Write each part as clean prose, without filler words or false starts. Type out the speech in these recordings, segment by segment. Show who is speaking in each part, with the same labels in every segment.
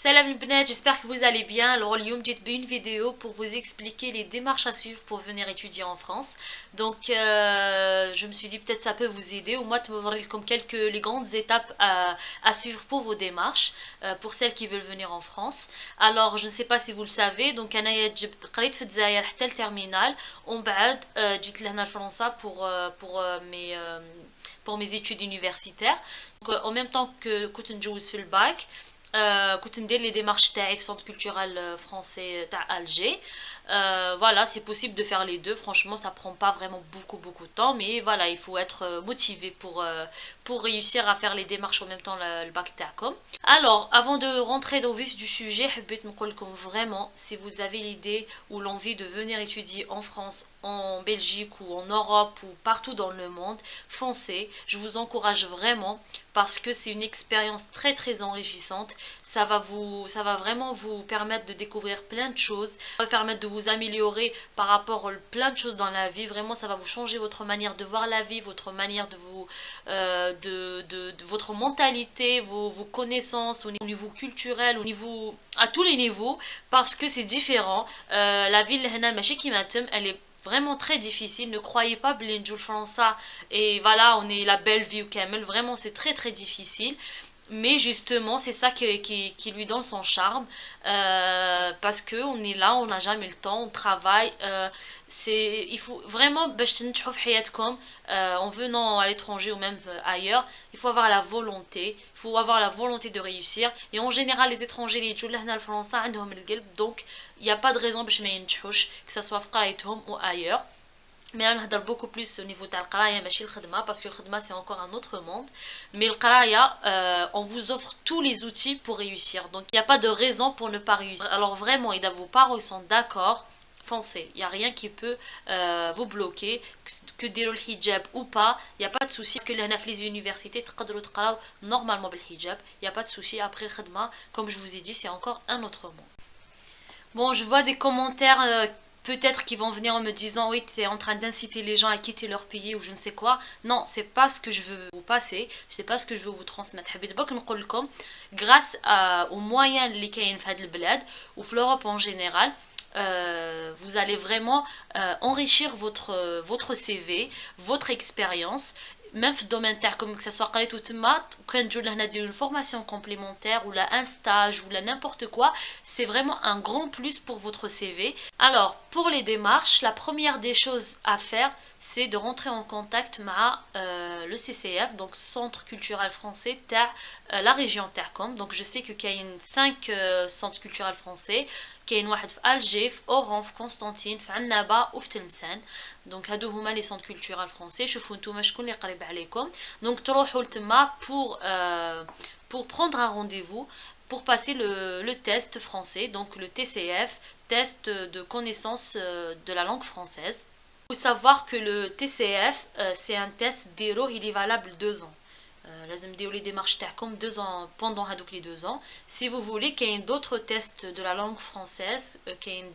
Speaker 1: Salam les bnat, j'espère que vous allez bien. Alors, اليوم جيت une vidéo pour vous expliquer les démarches à suivre pour venir étudier en France. Donc, je me suis dit peut-être ça peut vous aider. Au moins, de vous comme quelques les grandes étapes à suivre pour vos démarches, pour celles qui veulent venir en France. Alors, je ne sais pas si vous le savez. Donc, أنا قريت في الجزائر حتى الترمينال. ومن بعد جيت لهنا لفرنسا pour mes études universitaires. Donc, en même temps que كنت نجوز في الباك. كنت ندير les démarches تاعي في centre culturel français تاع Alger. Voilà, c'est possible de faire les deux. Franchement, ça prend pas vraiment beaucoup de temps, mais voilà, il faut être motivé pour réussir à faire les démarches en même temps le bac TACOM. Alors, avant de rentrer dans le vif du sujet, حبيت نقول لكم vraiment, si vous avez l'idée ou l'envie de venir étudier en France, en Belgique ou en Europe ou partout dans le monde, foncez. Je vous encourage vraiment parce que c'est une expérience très enrichissante. Ça va vraiment vous permettre de découvrir plein de choses, ça va permettre de vous améliorer par rapport à plein de choses dans la vie. Vraiment, ça va vous changer votre manière de voir la vie, votre manière de vous, de votre mentalité, vos connaissances au niveau culturel, à tous les niveaux, parce que c'est différent. La ville, elle est vraiment très difficile. Ne croyez pas Blinjoul France et voilà, on est la belle vie au Camel. Vraiment, c'est très difficile. Mais justement, c'est ça qui lui donne son charme. Parce que on est là, on n'a jamais le temps, on travaille. Il faut vraiment, en venant à l'étranger ou même ailleurs, il faut avoir la volonté. Il faut avoir la volonté de réussir. Et en général, les étrangers, les France, donc il n'y a pas de raison que ce soit ou ailleurs. Mais on a beaucoup plus au niveau de l'qراية ماشي الخدمة parce que le khidma c'est encore un autre monde. Mais le qراية, on vous offre tous les outils pour réussir. Donc il n'y a pas de raison pour ne pas réussir. Alors vraiment, et vos parents ils sont d'accord, foncez. Il n'y a rien qui peut vous bloquer, que dire le hijab ou pas, il n'y a pas de souci. Parce que les universités تقدروا تقراو normalement بالhijab, il n'y a pas de souci. Après le khidma, comme je vous ai dit, c'est encore un autre monde. Bon, je vois des commentaires peut-être qu'ils vont venir en me disant oui, tu es en train d'inciter les gens à quitter leur pays ou je ne sais quoi. Non, c'est pas ce que je veux vous passer, c'est pas ce que je veux vous transmettre. Grâce aux moyens اللي كاين في هذا البلاد ou l'Europe en général, vous allez vraiment enrichir votre CV, votre expérience. Même في الدومين تاعكم que ce soit قريتو تما وكان تجو لهنا ديروا une formation complémentaire ou un stage ou n'importe quoi, c'est vraiment un grand plus pour votre CV. Alors pour les démarches, la première des choses à faire, c'est de rentrer en contact avec le CCF, donc Centre culturel français تاع la région تاعكم. Donc je sais que كاين 5 centres culturels français. كاين واحد في Alger, في Oran, في Constantine, في Annaba وفي تلمسان. دونك هادو هما لي سونت كولتورال فرونسي. شوفوا نتوما شكون اللي قريب عليكم. دونك تروحوا لتما pour prendre un rendez-vous pour passer le test français, donc le TCF, test de connaissance de la langue française. Il faut savoir que le TCF, c'est un test d'héros, il est valable 2 ans. لازم ديروا les démarches تاعكم 2 ans pendant هذوك les 2 ans. Si vous voulez, qu'il y ait d'autres tests de la langue française, qu'il y ait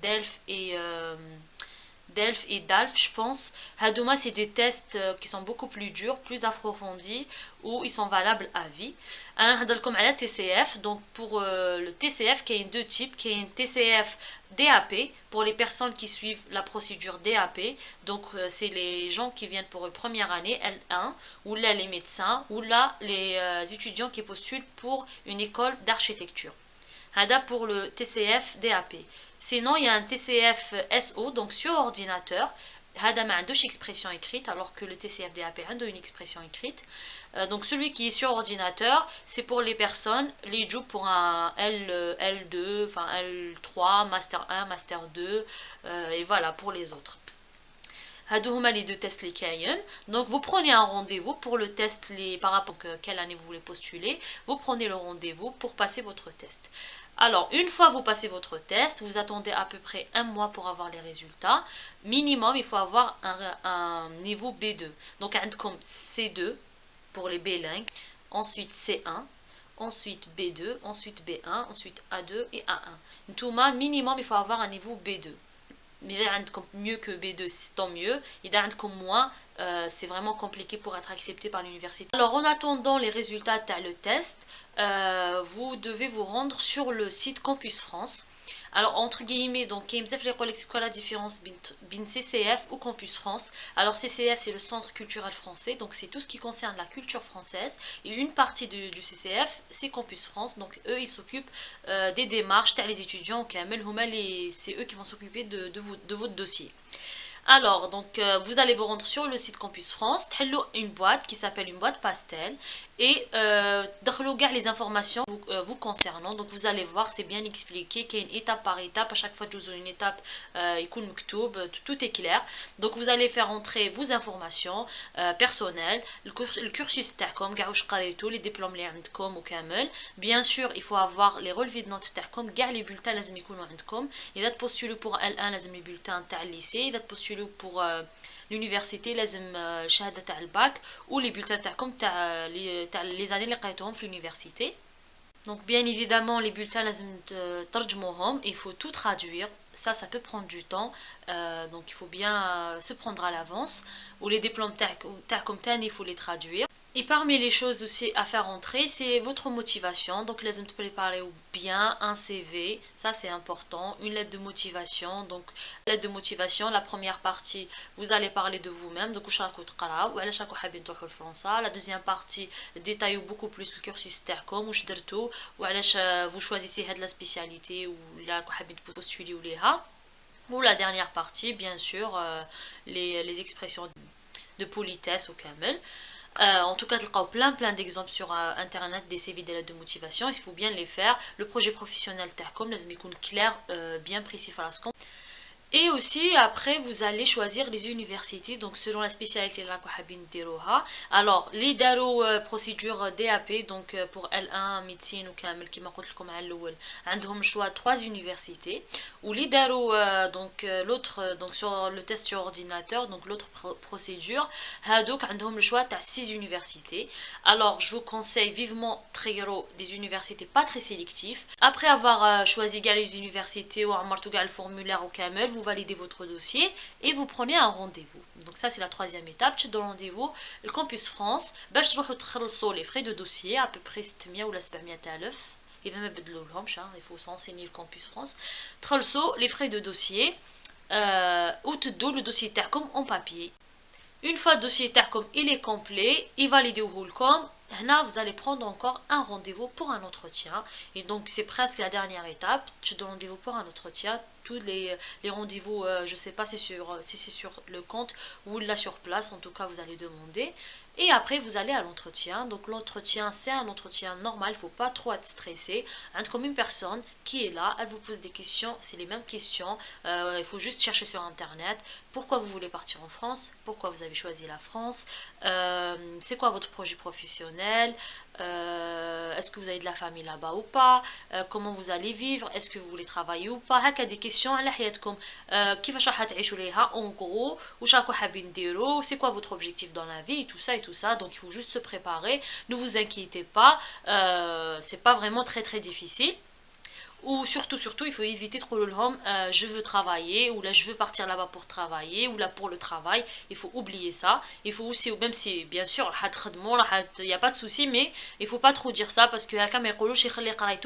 Speaker 1: Delph et DALF, je pense. Hadouma, c'est des tests qui sont beaucoup plus durs, plus approfondis, où ils sont valables à vie. Alors, on va TCF. Donc, pour le TCF, il y a 2 types. Il y a un TCF DAP pour les personnes qui suivent la procédure DAP. Donc, c'est les gens qui viennent pour une première année, L1, ou là les médecins, ou là les étudiants qui postulent pour une école d'architecture. Hada pour le TCF DAP. Sinon, il y a un TCF SO, donc sur ordinateur. Hada ma deux expressions écrites, alors que le TCF DAP a une expression écrite. Donc celui qui est sur ordinateur, c'est pour les personnes, les jouent pour un L2, enfin L3, Master 1, Master 2, et voilà pour les autres. هادو les 2 tests les كاين. Donc vous prenez un rendez-vous pour le test par rapport à quelle année vous voulez postuler. Vous prenez le rendez-vous pour passer votre test. Alors une fois vous passez votre test, vous attendez à peu près 1 mois pour avoir les résultats. Minimum, il faut avoir un niveau B2. Donc عندكم C2 pour les bilingues, ensuite C1, ensuite B2, ensuite B1, ensuite A2 et A1. Tout minimum, il faut avoir un niveau B2. Mais mieux que B2, tant mieux. Et moins, c'est vraiment compliqué pour être accepté par l'université. Alors en attendant les résultats de le test, vous devez vous rendre sur le site Campus France. Alors entre guillemets, donc c'est quoi la différence bin CCF ou Campus France? Alors CCF c'est le Centre culturel français, donc c'est tout ce qui concerne la culture française, et une partie du CCF c'est Campus France, donc eux ils s'occupent des démarches, les étudiants, c'est eux qui vont s'occuper de votre dossier. Alors, donc, vous allez vous rendre sur le site Campus France, تحلوا une boîte qui s'appelle une boîte pastel et تدخلوا les informations vous concernant. Donc, vous allez voir, c'est bien expliqué, qu'il y a une étape par étape. À chaque fois, vous avez une étape, يكون مكتوب, tout est clair. Donc, vous allez faire entrer vos informations personnelles, le cursus تاعكم, كاع واش قريتو, les diplômes اللي عندكم وكامل. Bien sûr, il faut avoir les relevés de notes تاعكم, كاع les bulletins لازم يكونوا عندكم. إذا تبوستولوا pour L1 لازم les bulletins تاع الليسي. إذا تبوستولوا pour l'université لازم الشهاده تاع الباك ou les bulletins تاعكم تاع les années اللي قريتوهم في l'université. Donc bien évidemment les bulletins لازم ترجموهم, il faut tout traduire, ça peut prendre du temps, donc il faut bien se prendre à l'avance. Ou les diplômes تاعكم تاني il faut les traduire. Et parmi les choses aussi à faire entrer, c'est votre motivation. Donc, لازم préparer bien un CV, ça c'est important, une lettre de motivation. Donc, lettre de motivation, la première partie, vous allez parler de vous-même. Donc, واش راكو تقراو وعلاش راكو حابين تروحوا لفرنسا. La deuxième partie, détaillez beaucoup plus le cursus تاعكم, واش درتو وعلاش vous choisissez هاد la spécialité ou راكو حابين تبوستوليو ليها. Ou la dernière partie, bien sûr, les expressions de politesse au camel. En tout cas, il y a plein d'exemples sur internet des CV de lettres de motivation. Il faut bien les faire. Le projet professionnel تاعكم لازم يكون clair, bien précis. Et aussi, après, vous allez choisir les universités, donc selon la spécialité là que حابين ديروها. Alors, les daro procédure DAP, donc pour L1 médecine ou كامل كما قلت لكم على الأول, عندهم choix 3 universités. Ou les daro donc l'autre, donc sur le test sur ordinateur, donc l'autre procédure, هادوك عندهم le choix à 6 universités. Alors, je vous conseille vivement تخيروا des universités pas très sélectives. Après avoir choisi les universités ou عمرتوا le formulaire au كامل, vous validez votre dossier et vous prenez un rendez-vous. Donc ça c'est la troisième étape, tu donnes rendez-vous le Campus France باش تروحوا تخلصوا les frais de dossier à peu près 600 ou 700,000. Il va me il faut s'enseigner le Campus France. تخلصوا les frais de dossier ou تدوا le dossier تاعكم en papier. Une fois le dossier تاعكم il est complet, il validé au Holcom. Là, vous allez prendre encore un rendez-vous pour un entretien. Et donc, c'est presque la dernière étape. Tu donnes rendez-vous pour un entretien. Tous les rendez-vous, je ne sais pas si c'est sur le compte ou là sur place. En tout cas, vous allez demander. Et après, vous allez à l'entretien. Donc, l'entretien, c'est un entretien normal. Il ne faut pas trop être stressé. Comme une personne qui est là, elle vous pose des questions. C'est les mêmes questions. Il faut juste chercher sur Internet. Pourquoi vous voulez partir en France? Pourquoi vous avez choisi la France? C'est quoi votre projet professionnel? Est-ce que vous avez de la famille là-bas ou pas? Comment vous allez vivre? Est-ce que vous voulez travailler ou pas? هكا des questions على حياتكم. كيفاش راح تعيشوا ليها en gros? واش راكم حابين ديروا? C'est quoi votre objectif dans la vie? Et tout ça et tout ça. Donc il faut juste se préparer. Ne vous inquiétez pas. C'est pas vraiment très difficile. Ou surtout, il faut éviter trop le home, je veux travailler, ou là je veux partir là-bas pour travailler, ou là pour le travail. Il faut oublier ça. Il faut aussi, même si bien sûr, il n'y a pas de souci, mais il ne faut pas trop dire ça parce que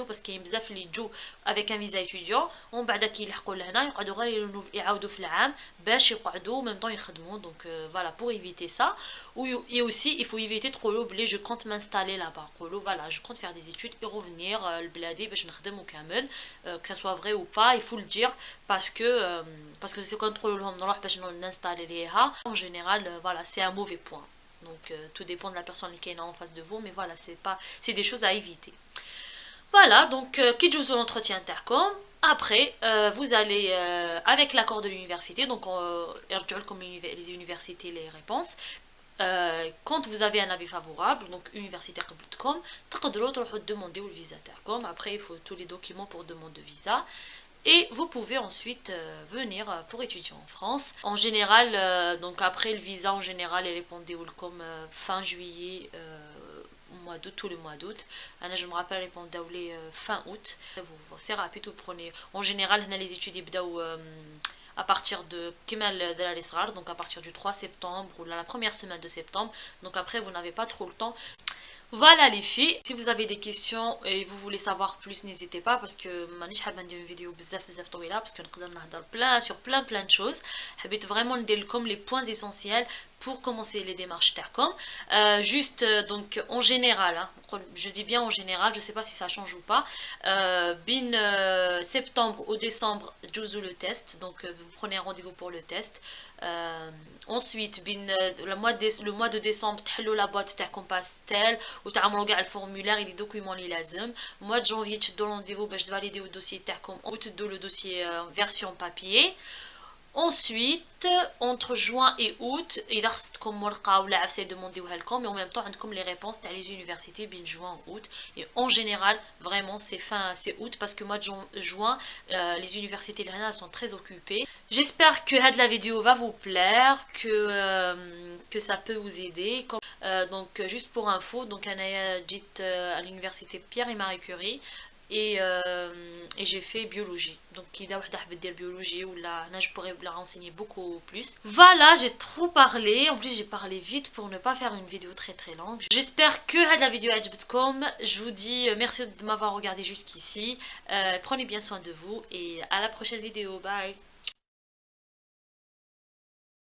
Speaker 1: parce qu'il y a بزاف اللي يجوا avec un visa étudiant ومن بعد كي يلحقوا لهنا يقعدوا غير يعاودوا في العام باش يقعدوا même temps يخدموا. Donc voilà, pour éviter ça. Et aussi, il faut éviter trop l'oublier, je compte m'installer là-bas. Voilà, je compte faire des études et revenir le bladi باش نخدم وكامل. Que ça soit vrai ou pas, il faut le dire parce que c'est contrôle le home d'installer en général, voilà, c'est un mauvais point. Donc tout dépend de la personne qui est en face de vous, mais voilà, c'est des choses à éviter. Voilà, donc qui joue sur l'entretien intercom. Après, vous allez avec l'accord de l'université, donc comme les universités, les réponses. Quand vous avez un avis favorable, donc université قبلتكم تقدروا تروحوا demander le visa تاعكم. Après il faut tous les documents pour demande de visa et vous pouvez ensuite venir pour étudier en France. En général, donc après le visa en général il répondait comme fin juillet, mois d'août, tout le mois d'août. Je me rappelle répondait fin août. C'est rapide, vous prenez. En général, les études يبداو à partir de Kemal de l'Israr, donc à partir du 3 septembre ou la première semaine de septembre. Donc après, vous n'avez pas trop le temps. Voilà les filles, si vous avez des questions et vous voulez savoir plus, n'hésitez pas parce que مانيش حابه ندير une vidéo بزاف طويله parce que نقدر نهضر plein de choses. حبيت vraiment ندير لكم les points essentiels pour commencer les démarches تاعكم. Juste donc en général, hein, je dis bien en général, je sais pas si ça change ou pas. Bin septembre au décembre, تجوزوا le test, donc vous prenez un rendez-vous pour le test. Ensuite le mois de décembre تحلوا la boîte تاعكم باستيل وتعملوا كاع الفورمulaire et les documents اللي لازم. mois de janvier تشدوا rendez-vous باش تفاليديو الدوسيي تاعكم وتدوا le dossier version papier. Ensuite, entre juin et août, إذا خصتكم ورقة ولا عفسة يدومونديوها لكم, et en même temps عندكم les réponses تاع les universités بين juin et août. Et en général, vraiment c'est août parce que mois de juin, les universités là sont très occupées. J'espère que la vidéo va vous plaire, que ça peut vous aider. Donc juste pour info, donc j'ai dit à l'université Pierre et Marie Curie. Et j'ai fait biologie. Donc, إذا واحدة حبت دير biologie ou là, je pourrais la renseigner beaucoup plus. Voilà, j'ai trop parlé. En plus, j'ai parlé vite pour ne pas faire une vidéo très longue. J'espère que la vidéo عجبتكم. Je vous dis merci de m'avoir regardé jusqu'ici. Prenez bien soin de vous et à la prochaine vidéo. Bye.